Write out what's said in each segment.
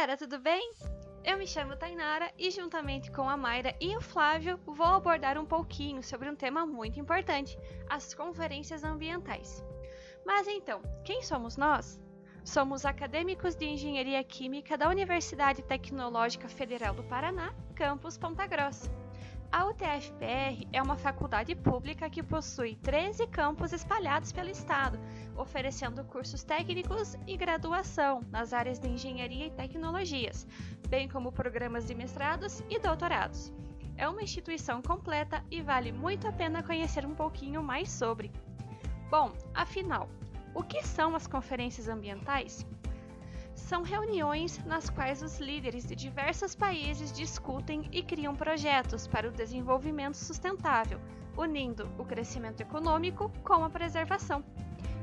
galera, tudo bem? Eu me chamo Tainara e juntamente com a Mayra e o Flávio vou abordar um pouquinho sobre um tema muito importante, as conferências ambientais. Mas então, quem somos nós? Somos acadêmicos de Engenharia Química da Universidade Tecnológica Federal do Paraná, campus Ponta Grossa. A UTF-PR é uma faculdade pública que possui 13 campos espalhados pelo estado, oferecendo cursos técnicos e graduação nas áreas de engenharia e tecnologias, bem como programas de mestrados e doutorados. É uma instituição completa e vale muito a pena conhecer um pouquinho mais sobre. Bom, afinal, o que são as conferências ambientais? São reuniões nas quais os líderes de diversos países discutem e criam projetos para o desenvolvimento sustentável, unindo o crescimento econômico com a preservação.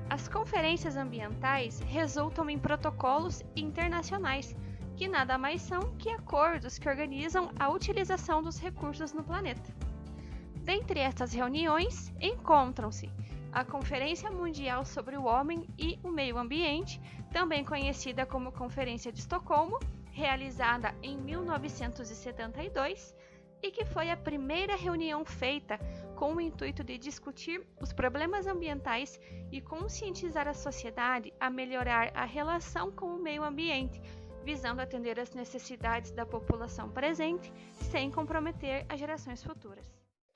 As conferências ambientais resultam em protocolos internacionais, que nada mais são que acordos que organizam a utilização dos recursos no planeta. Dentre estas reuniões, encontram-se a Conferência Mundial sobre o Homem e o Meio Ambiente, também conhecida como Conferência de Estocolmo, realizada em 1972 e que foi a primeira reunião feita com o intuito de discutir os problemas ambientais e conscientizar a sociedade a melhorar a relação com o meio ambiente, visando atender às necessidades da população presente sem comprometer as gerações futuras.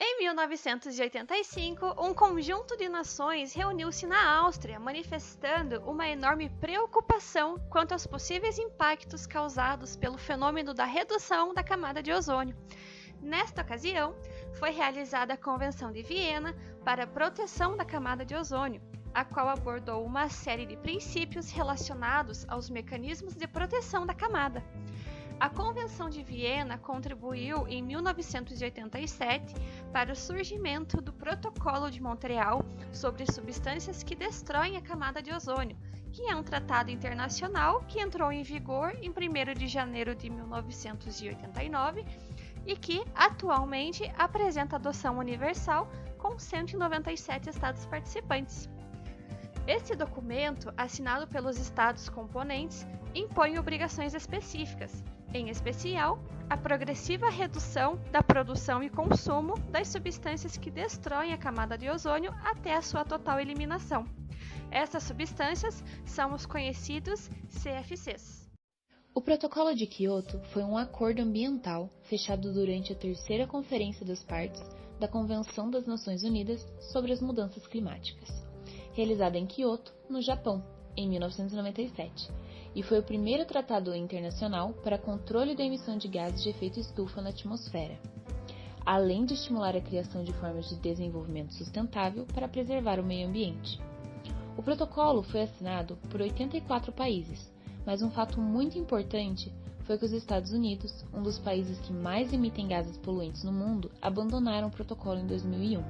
Em 1985, um conjunto de nações reuniu-se na Áustria, manifestando uma enorme preocupação quanto aos possíveis impactos causados pelo fenômeno da redução da camada de ozônio. Nesta ocasião, foi realizada a Convenção de Viena para a proteção da camada de ozônio, a qual abordou uma série de princípios relacionados aos mecanismos de proteção da camada. A Convenção de Viena contribuiu em 1987 para o surgimento do Protocolo de Montreal sobre substâncias que destroem a camada de ozônio, que é um tratado internacional que entrou em vigor em 1º de janeiro de 1989 e que, atualmente, apresenta adoção universal com 197 estados participantes. Este documento, assinado pelos estados componentes, impõe obrigações específicas, em especial, a progressiva redução da produção e consumo das substâncias que destroem a camada de ozônio até a sua total eliminação. Essas substâncias são os conhecidos CFCs. O Protocolo de Kyoto foi um acordo ambiental fechado durante a terceira Conferência das Partes da Convenção das Nações Unidas sobre as Mudanças Climáticas, realizada em Kyoto, no Japão, em 1997. E foi o primeiro tratado internacional para controle da emissão de gases de efeito estufa na atmosfera, além de estimular a criação de formas de desenvolvimento sustentável para preservar o meio ambiente. O protocolo foi assinado por 84 países, mas um fato muito importante foi que os Estados Unidos, um dos países que mais emitem gases poluentes no mundo, abandonaram o protocolo em 2001,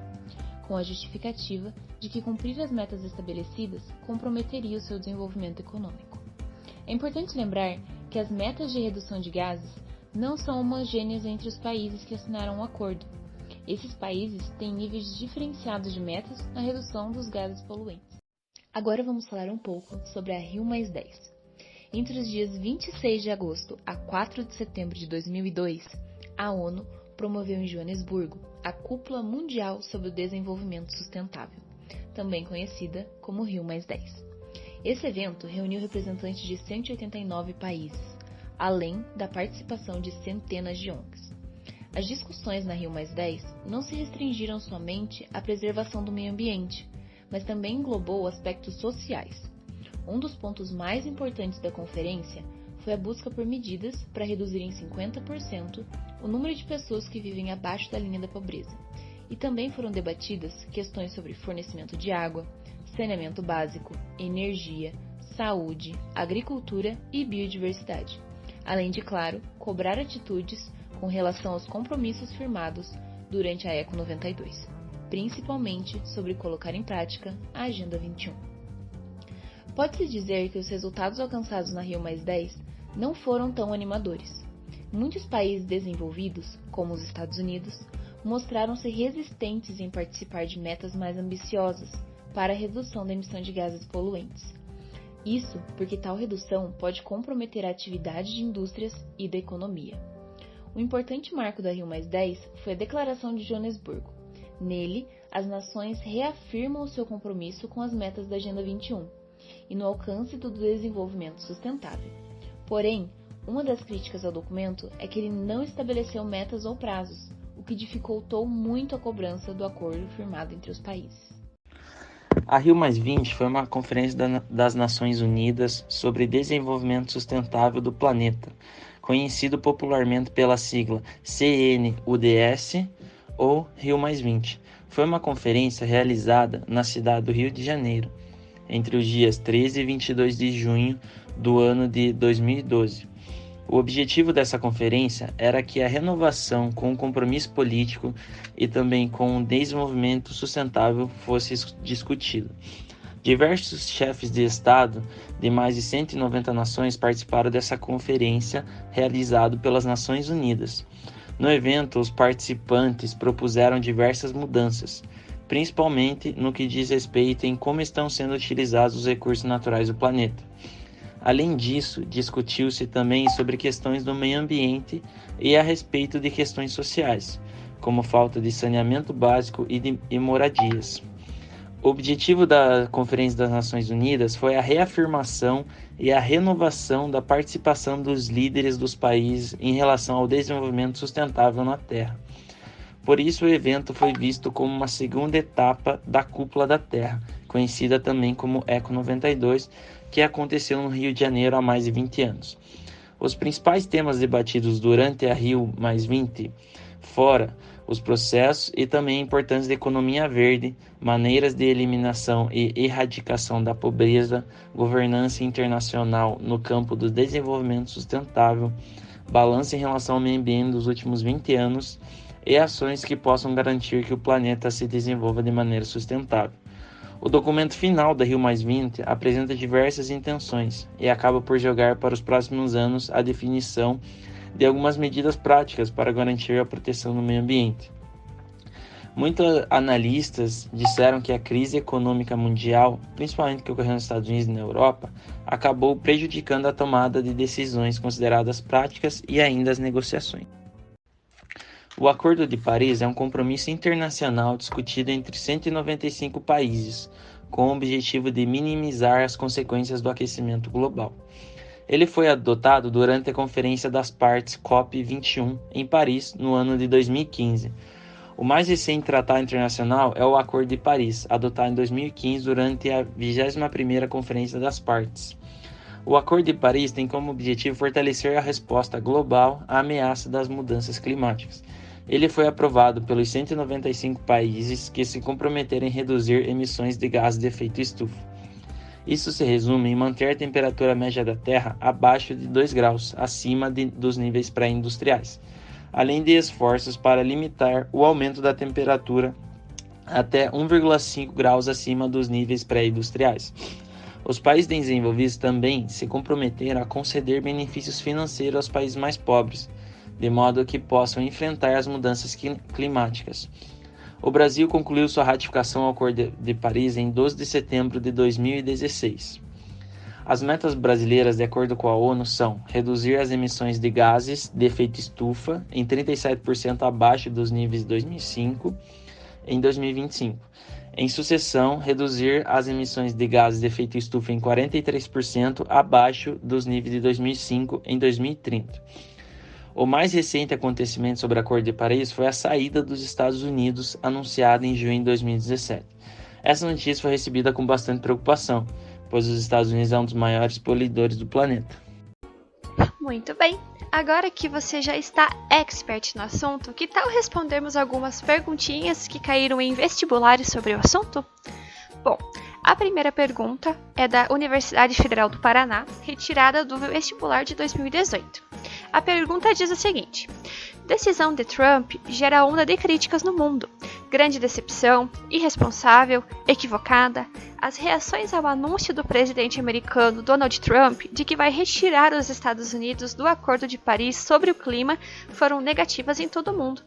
com a justificativa de que cumprir as metas estabelecidas comprometeria o seu desenvolvimento econômico. É importante lembrar que as metas de redução de gases não são homogêneas entre os países que assinaram o acordo. Esses países têm níveis diferenciados de metas na redução dos gases poluentes. Agora vamos falar um pouco sobre a Rio+10. Entre os dias 26 de agosto a 4 de setembro de 2002, a ONU promoveu em Joanesburgo a Cúpula Mundial sobre o Desenvolvimento Sustentável, também conhecida como Rio+10. Esse evento reuniu representantes de 189 países, além da participação de centenas de ONGs. As discussões na Rio+10 não se restringiram somente à preservação do meio ambiente, mas também englobou aspectos sociais. Um dos pontos mais importantes da conferência foi a busca por medidas para reduzir em 50% o número de pessoas que vivem abaixo da linha da pobreza. E também foram debatidas questões sobre fornecimento de água, saneamento básico, energia, saúde, agricultura e biodiversidade, além de, claro, cobrar atitudes com relação aos compromissos firmados durante a ECO 92, principalmente sobre colocar em prática a Agenda 21. Pode-se dizer que os resultados alcançados na Rio+10 não foram tão animadores. Muitos países desenvolvidos, como os Estados Unidos, mostraram-se resistentes em participar de metas mais ambiciosas para a redução da emissão de gases poluentes. Isso porque tal redução pode comprometer a atividade de indústrias e da economia. Um importante marco da Rio+10 foi a Declaração de Joanesburgo. Nele, as nações reafirmam o seu compromisso com as metas da Agenda 21 e no alcance do desenvolvimento sustentável. Porém, uma das críticas ao documento é que ele não estabeleceu metas ou prazos, o que dificultou muito a cobrança do acordo firmado entre os países. A Rio+20 foi uma conferência das Nações Unidas sobre desenvolvimento sustentável do planeta, conhecido popularmente pela sigla CNUDS ou Rio+20. Foi uma conferência realizada na cidade do Rio de Janeiro, entre os dias 13 e 22 de junho do ano de 2012. O objetivo dessa conferência era que a renovação com o compromisso político e também com o desenvolvimento sustentável fosse discutido. Diversos chefes de Estado de mais de 190 nações participaram dessa conferência realizada pelas Nações Unidas. No evento, os participantes propuseram diversas mudanças, principalmente no que diz respeito em como estão sendo utilizados os recursos naturais do planeta. Além disso, discutiu-se também sobre questões do meio ambiente e a respeito de questões sociais, como falta de saneamento básico e moradias. O objetivo da Conferência das Nações Unidas foi a reafirmação e a renovação da participação dos líderes dos países em relação ao desenvolvimento sustentável na Terra. Por isso, o evento foi visto como uma segunda etapa da Cúpula da Terra, conhecida também como Eco 92, que aconteceu no Rio de Janeiro há mais de 20 anos. Os principais temas debatidos durante a Rio+20 fora os processos e também a importância da economia verde, maneiras de eliminação e erradicação da pobreza, governança internacional no campo do desenvolvimento sustentável, balanço em relação ao meio ambiente dos últimos 20 anos e ações que possam garantir que o planeta se desenvolva de maneira sustentável. O documento final da Rio+20 apresenta diversas intenções e acaba por jogar para os próximos anos a definição de algumas medidas práticas para garantir a proteção do meio ambiente. Muitos analistas disseram que a crise econômica mundial, principalmente que ocorreu nos Estados Unidos e na Europa, acabou prejudicando a tomada de decisões consideradas práticas e ainda as negociações. O Acordo de Paris é um compromisso internacional discutido entre 195 países, com o objetivo de minimizar as consequências do aquecimento global. Ele foi adotado durante a Conferência das Partes COP21 em Paris, no ano de 2015. O mais recente tratado internacional é o Acordo de Paris, adotado em 2015 durante a 21ª Conferência das Partes. O Acordo de Paris tem como objetivo fortalecer a resposta global à ameaça das mudanças climáticas. Ele foi aprovado pelos 195 países que se comprometeram em reduzir emissões de gases de efeito estufa. Isso se resume em manter a temperatura média da Terra abaixo de 2 graus, acima dos níveis pré-industriais, além de esforços para limitar o aumento da temperatura até 1,5 graus acima dos níveis pré-industriais. Os países desenvolvidos também se comprometeram a conceder benefícios financeiros aos países mais pobres, de modo que possam enfrentar as mudanças climáticas. O Brasil concluiu sua ratificação ao Acordo de Paris em 12 de setembro de 2016. As metas brasileiras, de acordo com a ONU, são reduzir as emissões de gases de efeito estufa em 37% abaixo dos níveis de 2005 em 2025. Em sucessão, reduzir as emissões de gases de efeito estufa em 43% abaixo dos níveis de 2005 em 2030. O mais recente acontecimento sobre o Acordo de Paris foi a saída dos Estados Unidos, anunciada em junho de 2017. Essa notícia foi recebida com bastante preocupação, pois os Estados Unidos é um dos maiores poluidores do planeta. Muito bem! Agora que você já está expert no assunto, que tal respondermos algumas perguntinhas que caíram em vestibulares sobre o assunto? Bom, a primeira pergunta é da Universidade Federal do Paraná, retirada do vestibular de 2018. A pergunta diz o seguinte: decisão de Trump gera onda de críticas no mundo. Grande decepção, irresponsável, equivocada. As reações ao anúncio do presidente americano Donald Trump de que vai retirar os Estados Unidos do Acordo de Paris sobre o clima foram negativas em todo o mundo.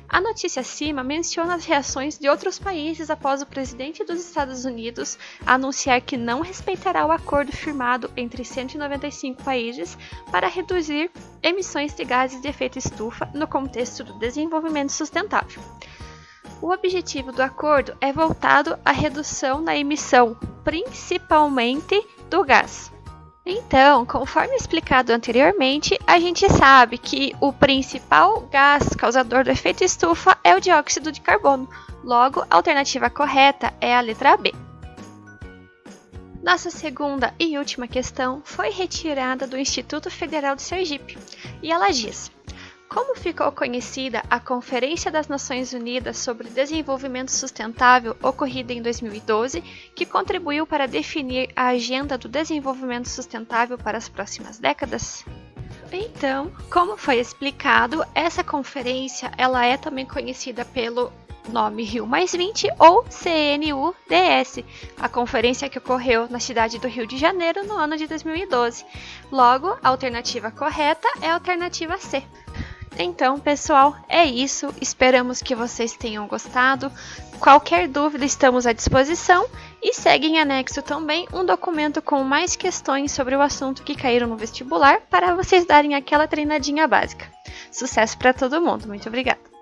A notícia acima menciona as reações de outros países após o presidente dos Estados Unidos anunciar que não respeitará o acordo firmado entre 195 países para reduzir emissões de gases de efeito estufa no contexto do desenvolvimento sustentável. O objetivo do acordo é voltado à redução na emissão, principalmente do gás. Então, conforme explicado anteriormente, a gente sabe que o principal gás causador do efeito estufa é o dióxido de carbono. Logo, a alternativa correta é a letra B. Nossa segunda e última questão foi retirada do Instituto Federal de Sergipe, e ela diz: como ficou conhecida a Conferência das Nações Unidas sobre Desenvolvimento Sustentável ocorrida em 2012, que contribuiu para definir a Agenda do Desenvolvimento Sustentável para as próximas décadas? Então, como foi explicado, essa conferência ela é também conhecida pelo nome Rio+20 ou CNUDS, a conferência que ocorreu na cidade do Rio de Janeiro no ano de 2012. Logo, a alternativa correta é a alternativa C. Então, pessoal, é isso. Esperamos que vocês tenham gostado. Qualquer dúvida, estamos à disposição. E segue em anexo também um documento com mais questões sobre o assunto que caíram no vestibular para vocês darem aquela treinadinha básica. Sucesso para todo mundo. Muito obrigada!